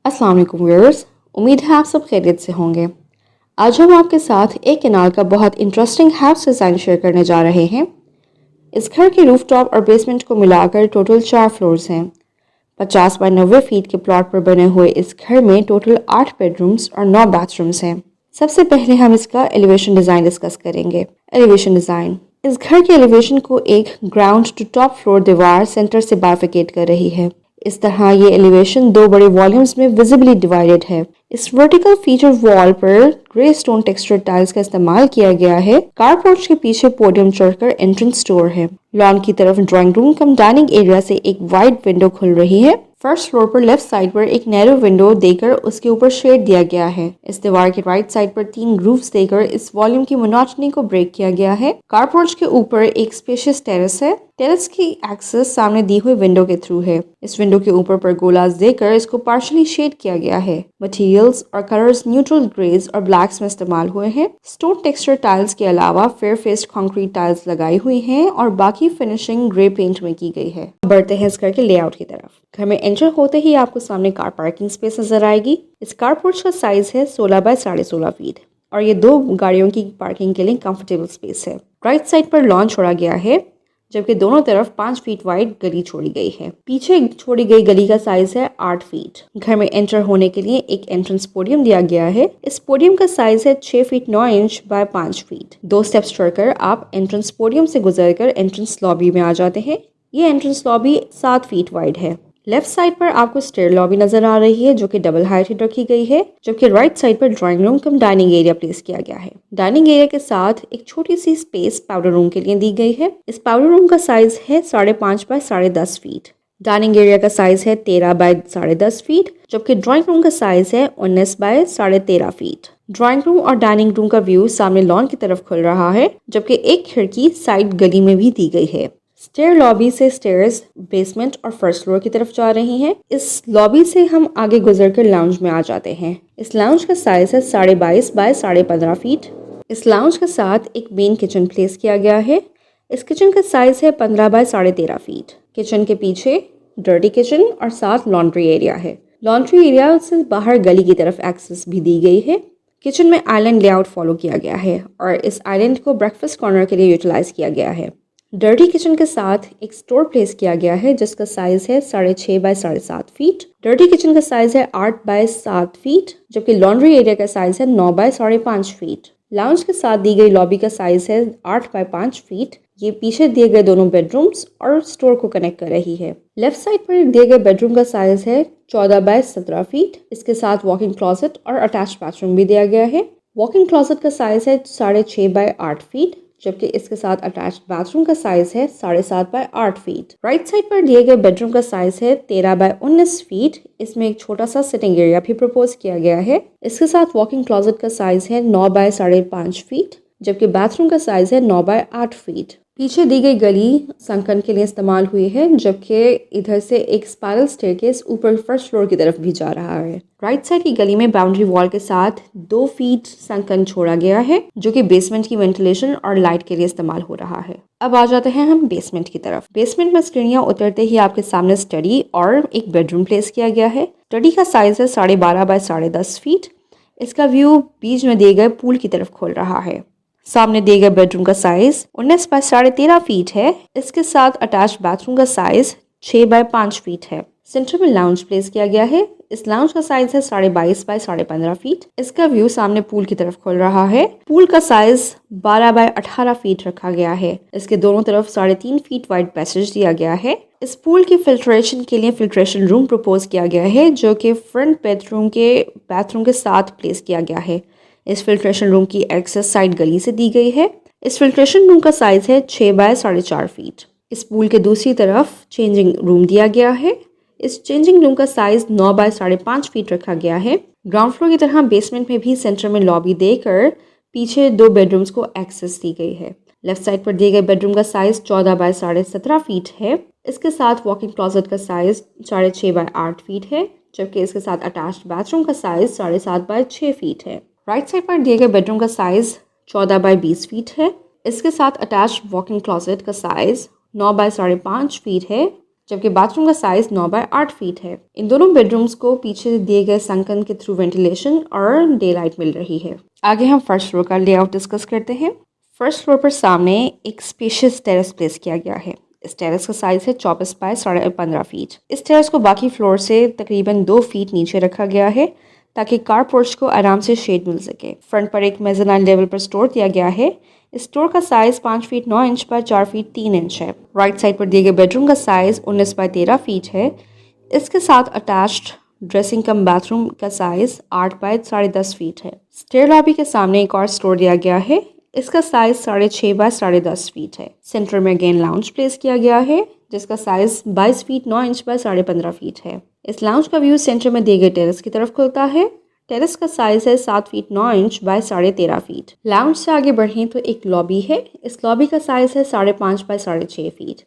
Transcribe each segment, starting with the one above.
अस्सलाम वालेकुम व्यूअर्स, उम्मीद है आप सब खैरियत से होंगे। आज हम आपके साथ एक कैनाल का बहुत इंटरेस्टिंग हाउस डिज़ाइन शेयर करने जा रहे हैं। इस घर के रूफटॉप और बेसमेंट को मिलाकर टोटल 4 फ्लोर्स हैं। 50 बाय 90 फीट के प्लॉट पर बने हुए इस घर में टोटल 8 बेडरूम्स और 9 बाथरूम्स हैं। सबसे पहले हम इसका एलिवेशन डिज़ाइन डिस्कस करेंगे। एलिवेशन डिज़ाइन, इस घर के एलिवेशन को एक ग्राउंड टू टॉप फ्लोर दीवार सेंटर से बाइफिकेट कर रही है। इस तरह ये एलिवेशन दो बड़े वॉल्यूम्स में विजिबली डिवाइडेड है। इस वर्टिकल फीचर वॉल पर ग्रे स्टोन टेक्सचर टाइल्स का इस्तेमाल किया गया है। कारपोर्च के पीछे पोडियम चढ़कर एंट्रेंस डोर है। लॉन की तरफ drawing room cum dining area से एक वाइड विंडो खुल रही है। फर्स्ट फ्लोर पर लेफ्ट साइड पर एक नैरो विंडो देकर उसके ऊपर शेड दिया गया है। इस दीवार के राइट साइड पर 3 ग्रूव्स देकर इस वॉल्यूम की मोनोटनी को ब्रेक किया गया है। कारपोर्च के ऊपर एक स्पेशियस टेरेस है। टेरेस की एक्सेस सामने दी हुई विंडो के थ्रू है। इस विंडो के ऊपर परगोलास देकर इसको पार्शली शेड किया गया है। मटेरियल्स और कलर्स न्यूट्रल ग्रेज और ब्लैक्स में इस्तेमाल हुए हैं। स्टोन टेक्सचर टाइल्स के अलावा फेयर फेस्ड कंक्रीट टाइल्स लगाई हुई हैं और बाकी फिनिशिंग ग्रे पेंट में की गई है। बढ़ते हैं इस घर के लेआउट की तरफ। घर में एंटर होते ही आपको सामने कार पार्किंग स्पेस नजर आएगी। इस कारपोर्च का साइज है 16 बाय 16.5 फीट और ये 2 गाड़ियों की पार्किंग के लिए कंफर्टेबल स्पेस है। राइट साइड पर लॉन छोड़ा गया है, जबकि दोनों तरफ 5 फीट वाइड गली छोड़ी गई है। पीछे छोड़ी गई गली का साइज है 8 फीट। घर में एंटर होने के लिए एक एंट्रेंस पोडियम दिया गया है। इस पोडियम का साइज है 6 feet 9 inch by 5 feet. 2 steps चढ़कर आप एंट्रेंस पोडियम से गुजरकर एंट्रेंस लॉबी में आ जाते हैं। ये एंट्रेंस लॉबी 7 फीट वाइड है। लेफ्ट साइड पर आपको स्टेयर लॉबी नजर आ रही है, जो कि डबल हाइटेड रखी गई है, जबकि राइट साइड पर drawing room cum dining area place किया गया है। डाइनिंग एरिया के साथ एक छोटी सी स्पेस पाउडर रूम के लिए दी गई है। इस पाउडर रूम का साइज है 5.5 बाय 10.5 फीट। डाइनिंग एरिया का साइज है 13 बाय 10.5 फीट, जबकि ड्राइंग रूम का साइज है 19 बाय 13.5 फीट। ड्राइंग रूम और डाइनिंग रूम का व्यू सामने लॉन की तरफ खुल रहा है, जबकि एक खिड़की साइड गली में भी दी गई है। स्टेयर लॉबी से स्टेयर्स बेसमेंट और फर्स्ट फ्लोर की तरफ जा रही हैं। इस लॉबी से हम आगे गुजरकर लाउंज में आ जाते हैं। इस लाउंज का साइज है 22.5 बाय 15.5 फीट। इस लाउंज के साथ एक मेन किचन प्लेस किया गया है। इस किचन का साइज है 15 बाय 13.5 फीट। किचन के पीछे डर्टी किचन और साथ लॉन्ड्री एरिया है। लॉन्ड्री एरिया से बाहर गली की तरफ एक्सेस भी दी गई है। किचन में आइलैंड लेआउट फॉलो किया गया है और इस आइलैंड को ब्रेकफास्ट कॉर्नर के लिए यूटिलाइज किया गया है। डर्टी किचन के साथ एक स्टोर प्लेस किया गया है, जिसका साइज है 6.5 बाय 7.5 फीट। डर्टी किचन का साइज है 8 बाय 7 फीट, जबकि लॉन्ड्री एरिया का साइज है 9 बाय 5.5 फीट। लाउंज के साथ दी गई लॉबी का साइज है 8 बाय 5 फीट। ये पीछे दिए गए दोनों बेडरूम्स और स्टोर को कनेक्ट कर रही है। लेफ्ट साइड पर दिए गए बेडरूम का साइज है 14 बाय 17 फीट। इसके साथ वॉकिंग क्लॉसेट और अटैच्ड बाथरूम भी दिया गया है। वॉकिंग क्लॉसेट का साइज है 6.5 बाय 8 फीट, जबकि इसके साथ अटैच्ड बाथरूम का साइज है 7.5 बाय 8 फीट। राइट साइड पर दिए गए बेडरूम का साइज है 13 बाय 19 फीट। इसमें एक छोटा सा सिटिंग एरिया भी प्रपोज किया गया है। इसके साथ वॉकिंग क्लॉजेट का साइज है 9 बाय 5.5 फीट, जबकि बाथरूम का साइज है 9 बाय 8 फीट। पीछे दी गई गली संकन के लिए इस्तेमाल हुई है, जबकि इधर से एक स्पाइरल स्टेयरकेस ऊपर फर्स्ट फ्लोर की तरफ भी जा रहा है। राइट साइड की गली में बाउंड्री वॉल के साथ 2 फीट संकन छोड़ा गया है, जो कि बेसमेंट की वेंटिलेशन और लाइट के लिए इस्तेमाल हो रहा है। अब आ जाते हैं हम बेसमेंट की तरफ। बेसमेंट में सीढ़ियां उतरते ही आपके सामने स्टडी और एक बेडरूम प्लेस किया गया है। स्टडी का साइज है 12.5 बाय 10.5 फीट। इसका व्यू बीच में दिए गए पूल की तरफ खोल रहा है। सामने दिए गए बेडरूम का साइज 19 बाय 13.5 फीट है। इसके साथ अटैच्ड बाथरूम का साइज 6 बाय 5 फीट है। सेंटर में लाउंज प्लेस किया गया है। इस लाउंज का साइज है 22.5 बाय 15.5 फीट। इसका व्यू सामने पूल की तरफ खोल रहा है। पूल का साइज 12 बाय 18 फीट रखा गया है। इसके दोनों तरफ 3.5 फीट वाइड पैसेज दिया गया है। इस पूल की फिल्ट्रेशन के लिए फिल्ट्रेशन रूम प्रपोज किया गया है, जो कि फ्रंट बाथरूम के साथ प्लेस किया गया है। इस फिल्ट्रेशन रूम की एक्सेस साइड गली से दी गई है। इस फिल्ट्रेशन रूम का साइज है 6 बाय 4.5 फीट। इस पूल के दूसरी तरफ चेंजिंग रूम दिया गया है। इस चेंजिंग रूम का साइज 9 बाय 5.5 फीट रखा गया है। ग्राउंड फ्लोर की तरह बेसमेंट में भी सेंटर में लॉबी देकर पीछे 2 बेडरूम्स को एक्सेस दी गई है। लेफ्ट साइड पर दिए गए बेडरूम का साइज 14 बाय 17.5 फीट है। इसके साथ वॉकिंग क्लॉजेट का साइज 6.5 बाय 8 फीट है, जबकि इसके साथ अटैच्ड बाथरूम का साइज 7.5 बाय 6 फीट है। राइट साइड पर दिए गए बेडरूम का साइज 14 बाय 20 फीट है। इसके साथ अटैच्ड वॉकिंग क्लॉजेट का साइज 9 बाय 5.5 फीट है, जबकि बाथरूम का साइज़ 9 बाय 8 फीट है। इन दोनों बेडरूम्स को पीछे दिए गए संकन के थ्रू वेंटिलेशन और डे लाइट मिल रही है। आगे हम फर्स्ट फ्लोर का लेआउट डिस्कस करते हैं। फर्स्ट फ्लोर पर सामने एक स्पेशियस टेरेस प्लेस किया गया है। इस टेरेस का साइज़ है 24 बाय 15.5 फीट। इस टेरेस को बाकी फ्लोर से तकरीबन 2 फीट नीचे रखा गया है ताकि कार पोर्च को आराम से शेड मिल सके। फ्रंट पर एक मेज़ानाइन लेवल पर स्टोर दिया गया है। इस स्टोर का size 5 feet 9 inch by 4 feet 3 inch है। राइट साइड पर दिए गए बेडरूम का साइज़ 19 बाय 13 फीट है। इसके साथ अटैच्ड ड्रेसिंग कम बाथरूम का साइज़ 8 बाय 10.5 फीट है। स्टेयर लॉबी के सामने एक और स्टोर दिया गया है। इसका साइज़ 6.5 बाय 10.5 फीट है। सेंटर में अगेन लाउंज प्लेस किया गया है जिसका size 22 feet 9 inch by 15.5 feet है। इस लाउंज का व्यू सेंटर में दिए गए टेरेस की तरफ खुलता है। टेरेस का साइज़ है 7 feet 9 inch by 13.5 feet. Lounge से आगे बढ़ें तो एक लॉबी है। इस लॉबी का साइज़ है 5.5 बाय 6.5 फीट।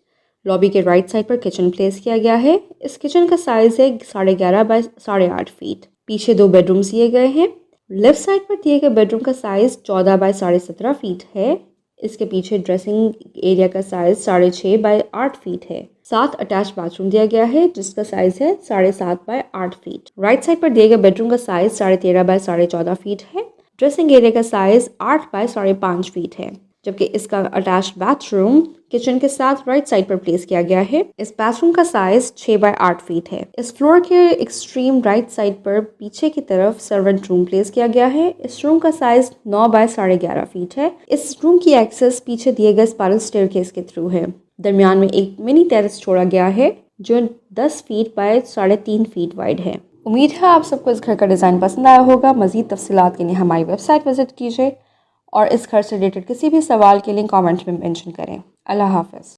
लॉबी के राइट साइड पर किचन प्लेस किया गया है। इस किचन का साइज़ है 11.5 बाय 8.5 फीट। पीछे 2 बेडरूम्स दिए गए हैं। लेफ्ट साइड पर दिए गए बेडरूम का साइज़ 14 बाय 17.5 फीट है। इसके पीछे ड्रेसिंग एरिया का साइज़ 6.5 बाय 8 फीट है। साथ अटैच बाथरूम दिया गया है जिसका साइज़ है 7.5 बाय 8 फीट। राइट साइड पर दिए गए बेडरूम का साइज़ 13.5 बाय 14.5 फीट है। ड्रेसिंग एरिया का साइज़ 8 बाय 5.5 फीट है, जबकि इसका अटैच्ड बाथरूम किचन के साथ राइट साइड पर प्लेस किया गया है। इस बाथरूम का साइज 6 बाय 8 फीट है। इस फ्लोर के एक्सट्रीम राइट साइड पर पीछे की तरफ सर्वेंट रूम प्लेस किया गया है। इस रूम का साइज 9 बाय 11.5 फीट है। इस रूम की एक्सेस पीछे दिए गए स्पाइरल स्टेयरकेस के थ्रू है। दरमियान में एक मिनी टेरेस छोड़ा गया है जो 10 फीट बाय 3.5 फीट वाइड है। उम्मीद है आप सबको इस घर का डिज़ाइन पसंद आया होगा। मज़ीद तफसीलात के लिए हमारी वेबसाइट विजिट कीजिए और इस घर से रिलेटेड किसी भी सवाल के लिए कमेंट में मेंशन करें। अल्लाह हाफ़िज़।